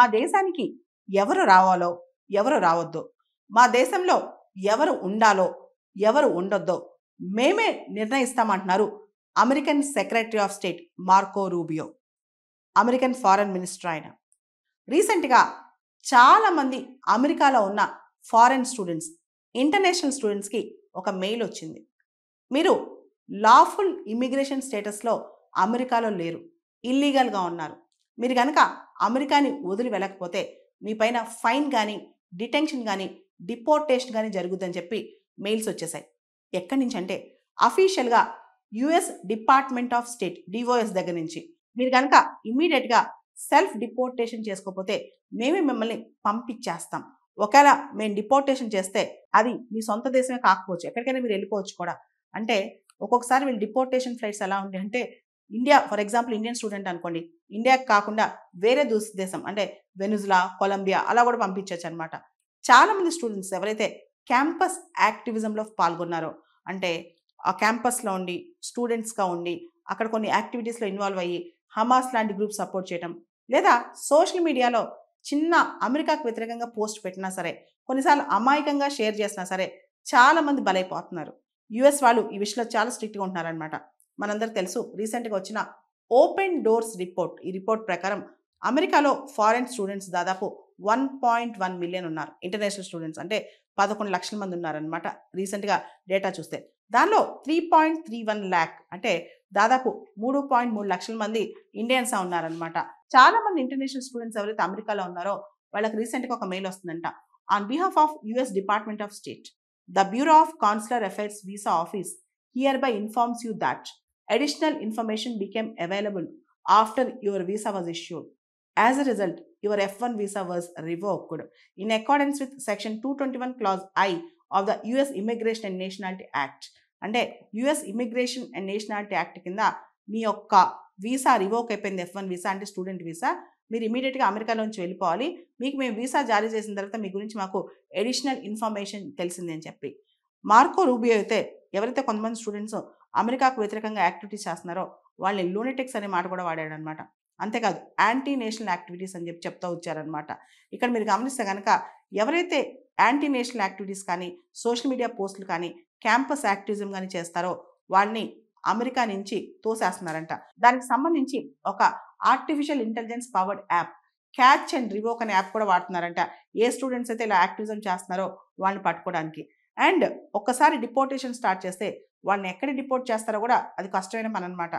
మా దేశానికి ఎవరు రావాలో ఎవరు రావద్దో, మా దేశంలో ఎవరు ఉండాలో ఎవరు ఉండొద్దో మేమే నిర్ణయిస్తామంటున్నారు American secretary of state Marco Rubio, American foreign minister ఆయన. రీసెంట్గా చాలామంది అమెరికాలో ఉన్న ఫారెన్ స్టూడెంట్స్, ఇంటర్నేషనల్ స్టూడెంట్స్కి ఒక మెయిల్ వచ్చింది. మీరు లాఫుల్ ఇమిగ్రేషన్ స్టేటస్లో అమెరికాలో లేరు, ఇల్లీగల్గా ఉన్నారు. మీరు కనుక అమెరికాని వదిలి వెళ్ళకపోతే మీ పైన ఫైన్ కానీ డిటెన్షన్ కానీ డిపోర్టేషన్ కానీ జరుగుతుందని చెప్పి మెయిల్స్ వచ్చేసాయి. ఎక్కడి నుంచి అంటే అఫీషియల్గా US department of state DOS దగ్గర నుంచి. మీరు కనుక ఇమీడియట్గా సెల్ఫ్ డిపోర్టేషన్ చేసుకోకపోతే మేమే మిమ్మల్ని పంపించేస్తాం. ఒకవేళ మేము డిపోర్టేషన్ చేస్తే అది మీ సొంత దేశమే కాకపోవచ్చు, ఎక్కడికైనా మీరు వెళ్ళిపోవచ్చు కూడా. అంటే ఒక్కొక్కసారి వీళ్ళు డిపోర్టేషన్ ఫ్లైట్స్ ఎలా ఉంటాయి అంటే India, for example Indian student అనుకోండి, ఇండియాకి కాకుండా వేరే దేశం అంటే వెనుజులా, కొలంబియా అలా కూడా పంపించవచ్చు అనమాట. చాలామంది స్టూడెంట్స్ ఎవరైతే క్యాంపస్ యాక్టివిజంలో పాల్గొన్నారో, అంటే ఆ క్యాంపస్లో ఉండి స్టూడెంట్స్గా ఉండి అక్కడ కొన్ని యాక్టివిటీస్లో ఇన్వాల్వ్ అయ్యి హమాస్ లాంటి గ్రూప్ సపోర్ట్ చేయడం, లేదా సోషల్ మీడియాలో చిన్న అమెరికాకు వ్యతిరేకంగా పోస్ట్ పెట్టినా సరే, కొన్నిసార్లు అమాయకంగా షేర్ చేసినా సరే చాలామంది బలైపోతున్నారు. యుఎస్ వాళ్ళు ఈ విషయంలో చాలా స్ట్రిక్ట్గా ఉంటున్నారనమాట. మనందరికి తెలుసు, రీసెంట్గా వచ్చిన ఓపెన్ డోర్స్ రిపోర్ట్, ఈ రిపోర్ట్ ప్రకారం అమెరికాలో ఫారెన్ స్టూడెంట్స్ దాదాపు 1.1 మిలియన్ ఉన్నారు. ఇంటర్నేషనల్ స్టూడెంట్స్ అంటే 11 లక్షల మంది ఉన్నారనమాట రీసెంట్గా డేటా చూస్తే. దానిలో 3.31 ల్యాక్ అంటే దాదాపు 3.3 లక్షల మంది ఇండియన్స్ ఉన్నారనమాట. చాలామంది ఇంటర్నేషనల్ స్టూడెంట్స్ ఎవరైతే అమెరికాలో ఉన్నారో వాళ్ళకి రీసెంట్గా ఒక మెయిల్ వస్తుందంట. On behalf of US department of state, the bureau of consular affairs visa office hereby informs you that additional information became available after your visa was issued. As a result, your F1 visa was revoked in accordance with section 221 clause I of the US Immigration and Nationality Act. అంటే US immigration and nationality act కింద మీ యొక్క visa revoke అయిపోయింది. F1 visa అంటే student visa. మీరు ఇమీడియట్గా అమెరికాలోంచి వెళ్ళిపోవాలి. మీకు మేము వీసా జారీ చేసిన తర్వాత మీ గురించి మాకు అడిషనల్ ఇన్ఫర్మేషన్ తెలిసింది అని చెప్పి మార్కో రూబియో అయితే, ఎవరైతే కొంతమంది స్టూడెంట్స్ అమెరికాకు వ్యతిరేకంగా యాక్టివిటీస్ చేస్తున్నారో వాళ్ళని లూనెటిక్స్ అనే మాట కూడా వాడాడు అనమాట. అంతేకాదు యాంటీ నేషనల్ యాక్టివిటీస్ అని చెప్పి చెప్తూ వచ్చారనమాట. ఇక్కడ మీరు గమనిస్తే కనుక ఎవరైతే యాంటీ నేషనల్ యాక్టివిటీస్ కానీ సోషల్ మీడియా పోస్టులు కానీ క్యాంపస్ యాక్టివిజం కానీ చేస్తారో వాళ్ళని అమెరికా నుంచి తోసేస్తున్నారంట. దానికి సంబంధించి ఒక artificial intelligence powered app catch and revoke అనే యాప్ కూడా వాడుతున్నారంట. ఏ స్టూడెంట్స్ అయితే ఇలా యాక్టివిజం చేస్తున్నారో వాళ్ళని పట్టుకోవడానికి. అండ్ ఒక్కసారి డిపోర్టేషన్ స్టార్ట్ చేస్తే వాళ్ళని ఎక్కడ డిపోర్ట్ చేస్తారో కూడా అది కష్టమైన పని అనమాట.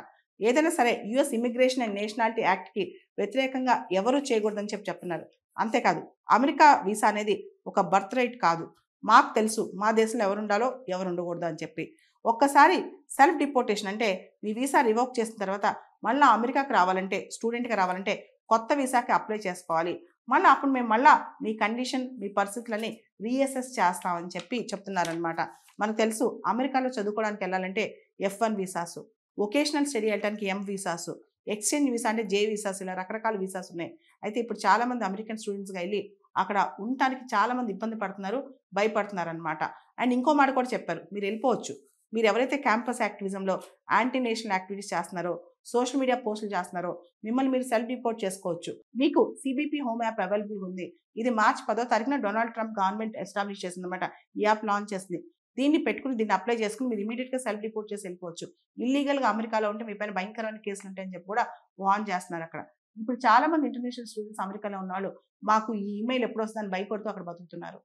ఏదైనా సరే యుఎస్ ఇమిగ్రేషన్ అండ్ నేషనాలిటీ యాక్ట్కి వ్యతిరేకంగా ఎవరు చేయకూడదని చెప్తున్నారు. అంతేకాదు అమెరికా వీసా అనేది ఒక బర్త్ రైట్ కాదు. మాకు తెలుసు మా దేశంలో ఎవరు ఉండాలో ఎవరు ఉండకూడదు అని చెప్పి. ఒక్కసారి సెల్ఫ్ డిపోర్టేషన్ అంటే మీ వీసా రివోక్ చేసిన తర్వాత మళ్ళీ అమెరికాకి రావాలంటే, స్టూడెంట్గా రావాలంటే కొత్త వీసాకి అప్లై చేసుకోవాలి. మళ్ళీ అప్పుడు మేము మళ్ళీ మీ కండిషన్ మీ పరిస్థితులని రీఅసెస్ చేస్తామని చెప్పి చెప్తున్నారనమాట. మనకు తెలుసు అమెరికాలో చదువుకోవడానికి వెళ్ళాలంటే F1 వీసాస్, వొకేషనల్ స్టడీ వెళ్ళడానికి M వీసాస్, ఎక్స్చేంజ్ వీసా అంటే J వీసాస్, ఇలా రకరకాల వీసాస్ ఉన్నాయి. అయితే ఇప్పుడు చాలామంది అమెరికన్ స్టూడెంట్స్గా వెళ్ళి అక్కడ ఉండటానికి చాలామంది ఇబ్బంది పడుతున్నారు, భయపడుతున్నారు అనమాట. అండ్ ఇంకో మాట కూడా చెప్పారు, మీరు వెళ్ళిపోవచ్చు. మీరు ఎవరైతే క్యాంపస్ యాక్టివిజంలో యాంటీ నేషనల్ యాక్టివిటీస్ చేస్తున్నారో, సోషల్ మీడియా పోస్టులు చేస్తున్నారో మిమ్మల్ని మీరు సెల్ఫ్ డిపోర్ట్ చేసుకోవచ్చు. మీకు CBP హోమ్ యాప్ అవైలబుల్ ఉంది. ఇది మార్చి 10వ తారీఖున డొనాల్డ్ ట్రంప్ గవర్నమెంట్ ఎస్టాబ్లిష్ చేసింది అనమాట. ఈ యాప్ లాంచ్ చేసింది. దీన్ని పెట్టుకుని దీన్ని అప్లై చేసుకుని మీరు ఇమీడియట్గా సెల్ఫ్ డిపోర్ట్ చేసి వెళ్ళిపోవచ్చు. ఇల్లీగల్గా అమెరికాలో ఉంటే మీ పైన భయంకరమైన కేసులు ఉంటాయని చెప్పి కూడా వార్న్ చేస్తున్నారు అక్కడ. ఇప్పుడు చాలా మంది ఇంటర్నేషనల్ స్టూడెంట్స్ అమెరికాలో ఉన్న వాళ్ళు మాకు ఈ ఇమెయిల్ ఎప్పుడు వస్తుందని భయపడుతూ అక్కడ బతుకుతున్నారు.